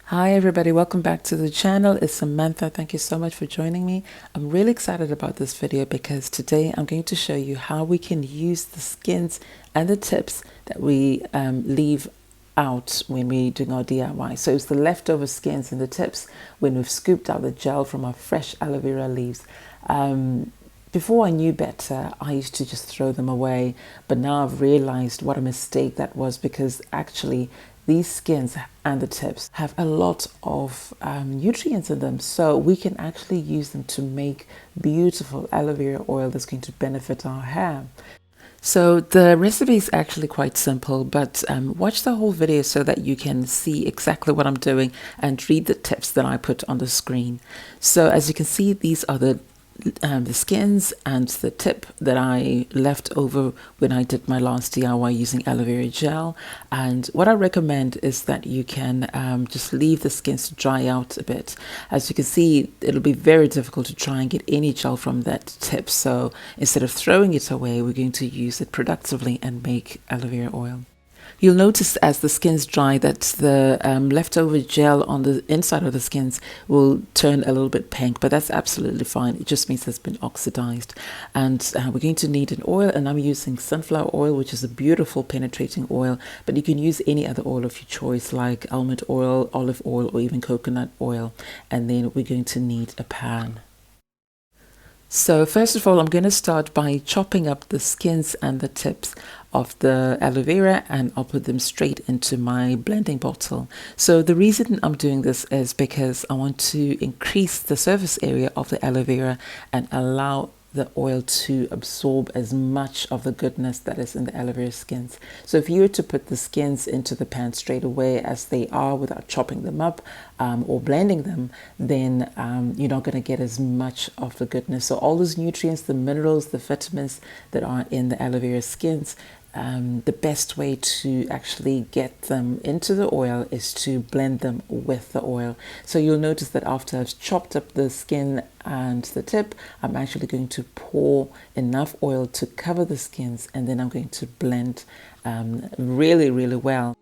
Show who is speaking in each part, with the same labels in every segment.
Speaker 1: Hi everybody, welcome back to the channel. It's Samantha. Thank you so much for joining me. I'm really excited about this video because today I'm going to show you how we can use the skins and the tips that we leave out when we're doing our DIY. So it's the leftover skins and the tips when we've scooped out the gel from our fresh aloe vera leaves. Before I knew better, I used to just throw them away, but now I've realized what a mistake that was, because actually these skins and the tips have a lot of nutrients in them, so we can actually use them to make beautiful aloe vera oil that's going to benefit our hair. So the recipe is actually quite simple, but watch the whole video so that you can see exactly what I'm doing and read the tips that I put on the screen. So as you can see, these are the skins and the tip that I left over when I did my last DIY using aloe vera gel. And what I recommend is that you can just leave the skins to dry out a bit. As you can see, it'll be very difficult to try and get any gel from that tip. So instead of throwing it away, we're going to use it productively and make aloe vera oil. You'll notice as the skins dry that the leftover gel on the inside of the skins will turn a little bit pink, but that's absolutely fine. It just means it's been oxidized. And we're going to need an oil, and I'm using sunflower oil, which is a beautiful penetrating oil, but you can use any other oil of your choice, like almond oil, olive oil, or even coconut oil. And then we're going to need a pan. So first of all, I'm going to start by chopping up the skins and the tips of the aloe vera, and I'll put them straight into my blending bottle. So the reason I'm doing this is because I want to increase the surface area of the aloe vera and allow the oil to absorb as much of the goodness that is in the aloe vera skins. So if you were to put the skins into the pan straight away as they are without chopping them up or blending them, then you're not going to get as much of the goodness. So all those nutrients, the minerals, the vitamins that are in the aloe vera skins, the best way to actually get them into the oil is to blend them with the oil. So you'll notice that after I've chopped up the skin and the tip, I'm actually going to pour enough oil to cover the skins, and then I'm going to blend really, really well.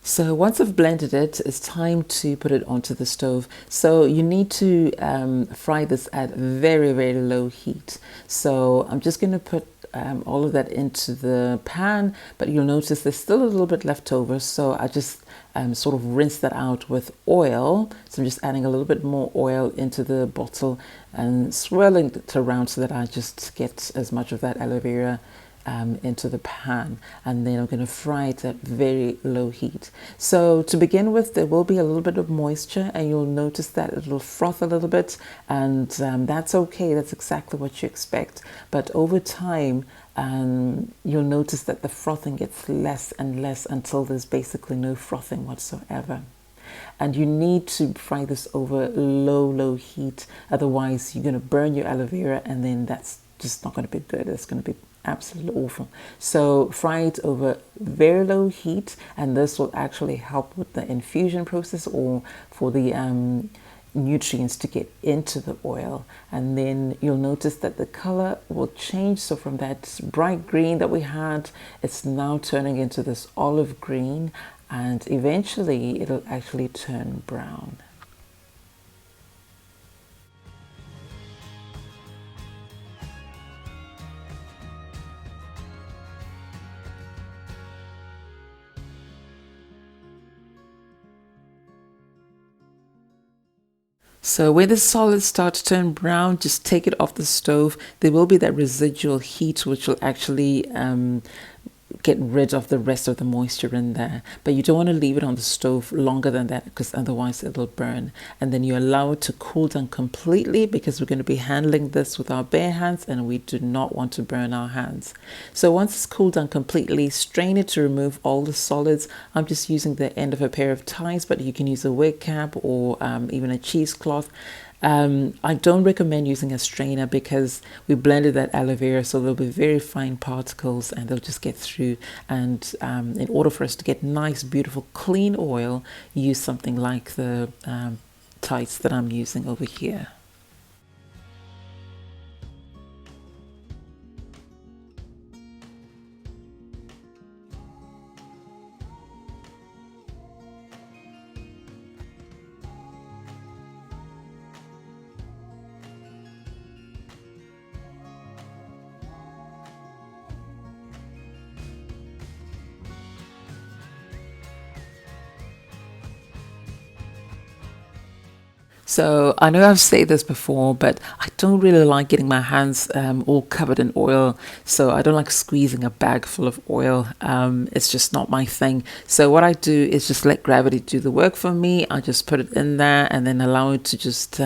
Speaker 1: So once I've blended it, it's time to put it onto the stove. So you need to fry this at very, very low heat. So I'm just going to put all of that into the pan, but you'll notice there's still a little bit left over. So I just sort of rinse that out with oil. So I'm just adding a little bit more oil into the bottle and swirling it around so that I just get as much of that aloe vera into the pan, and then I'm going to fry it at very low heat. So to begin with, there will be a little bit of moisture, and you'll notice that it'll froth a little bit, and that's okay. That's exactly what you expect. But over time, you'll notice that the frothing gets less and less until there's basically no frothing whatsoever. And you need to fry this over low heat, otherwise you're going to burn your aloe vera, and then that's just not going to be good. It's going to be absolutely awful. So fry it over very low heat, and this will actually help with the infusion process, or for the nutrients to get into the oil. And then you'll notice that the color will change. So from that bright green that we had, it's now turning into this olive green, and eventually it'll actually turn brown. So when the solids start to turn brown, just take it off the stove. There will be that residual heat which will actually get rid of the rest of the moisture in there, but you don't want to leave it on the stove longer than that because otherwise it'll burn. And then you allow it to cool down completely because we're going to be handling this with our bare hands and we do not want to burn our hands. So once it's cooled down completely, strain it to remove all the solids. I'm just using the end of a pair of ties, but you can use a wig cap or even a cheesecloth. I don't recommend using a strainer because we blended that aloe vera, so there'll be very fine particles and they'll just get through. And in order for us to get nice, beautiful, clean oil, use something like the tights that I'm using over here. So I know I've said this before, but I don't really like getting my hands all covered in oil. So I don't like squeezing a bag full of oil. It's just not my thing. So what I do is just let gravity do the work for me. I just put it in there and then allow it to just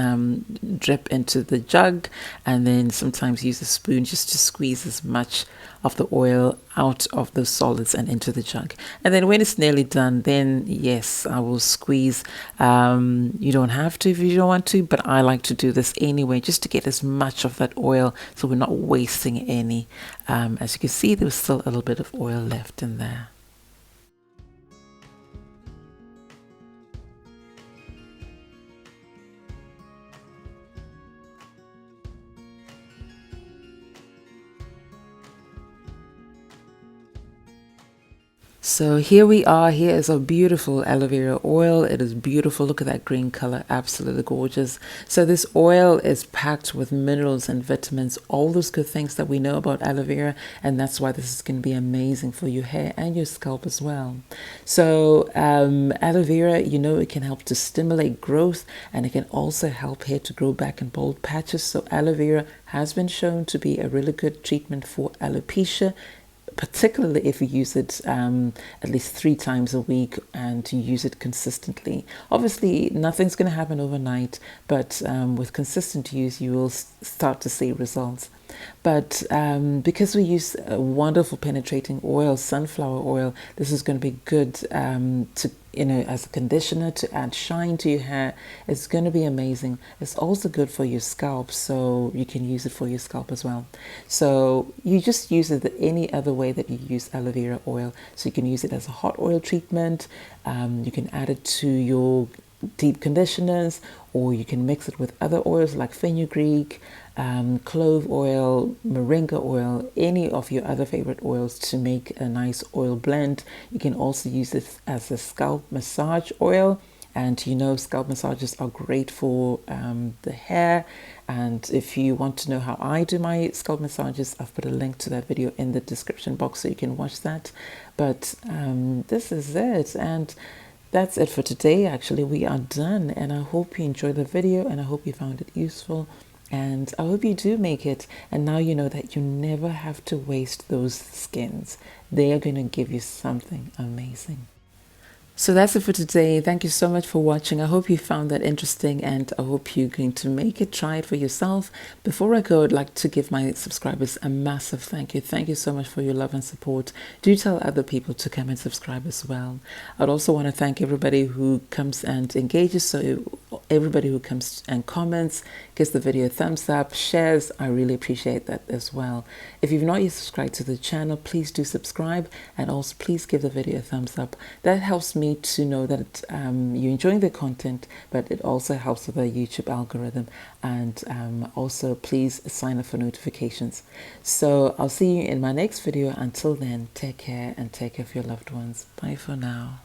Speaker 1: drip into the jug, and then sometimes use a spoon just to squeeze as much of the oil out of the solids and into the jug. And then when it's nearly done, then yes, I will squeeze. You don't have to if you don't want to, but I like to do this anyway just to get as much of that oil so we're not wasting any. As you can see, there was still a little bit of oil left in there. So here we are. Here is a beautiful aloe vera oil. It is beautiful. Look at that green color. Absolutely gorgeous. So this oil is packed with minerals and vitamins, all those good things that we know about aloe vera. And that's why this is going to be amazing for your hair and your scalp as well. So aloe vera, you know, it can help to stimulate growth, and it can also help hair to grow back in bold patches. So aloe vera has been shown to be a really good treatment for alopecia, particularly if you use it at least 3 times a week and to use it consistently. Obviously, nothing's going to happen overnight, but with consistent use, you will start to see results. But because we use a wonderful penetrating oil, sunflower oil, this is going to be good to, you know, as a conditioner to add shine to your hair. It's going to be amazing. It's also good for your scalp, so you can use it for your scalp as well. So you just use it any other way that you use aloe vera oil. So you can use it as a hot oil treatment. You can add it to your deep conditioners, or you can mix it with other oils like fenugreek, clove oil, moringa oil, any of your other favorite oils to make a nice oil blend. You can also use this as a scalp massage oil, and you know, scalp massages are great for the hair. And if you want to know how I do my scalp massages, I've put a link to that video in the description box so you can watch that. But this is it, and that's it for today. Actually, we are done, and I hope you enjoyed the video, and I hope you found it useful, and I hope you do make it. And now you know that you never have to waste those skins. They are going to give you something amazing. So that's it for today. Thank you so much for watching. I hope you found that interesting, and I hope you're going to make it, try it for yourself. Before I go, I'd like to give my subscribers a massive thank you. Thank you so much for your love and support. Do tell other people to come and subscribe as well. I'd also want to thank everybody who comes and engages. So everybody who comes and comments, gives the video a thumbs up, shares. I really appreciate that as well. If you've not yet subscribed to the channel, please do subscribe, and also please give the video a thumbs up. That helps me to know that you're enjoying the content, but it also helps with the YouTube algorithm. And also please sign up for notifications. So I'll see you in my next video. Until then, take care and take care of your loved ones. Bye for now.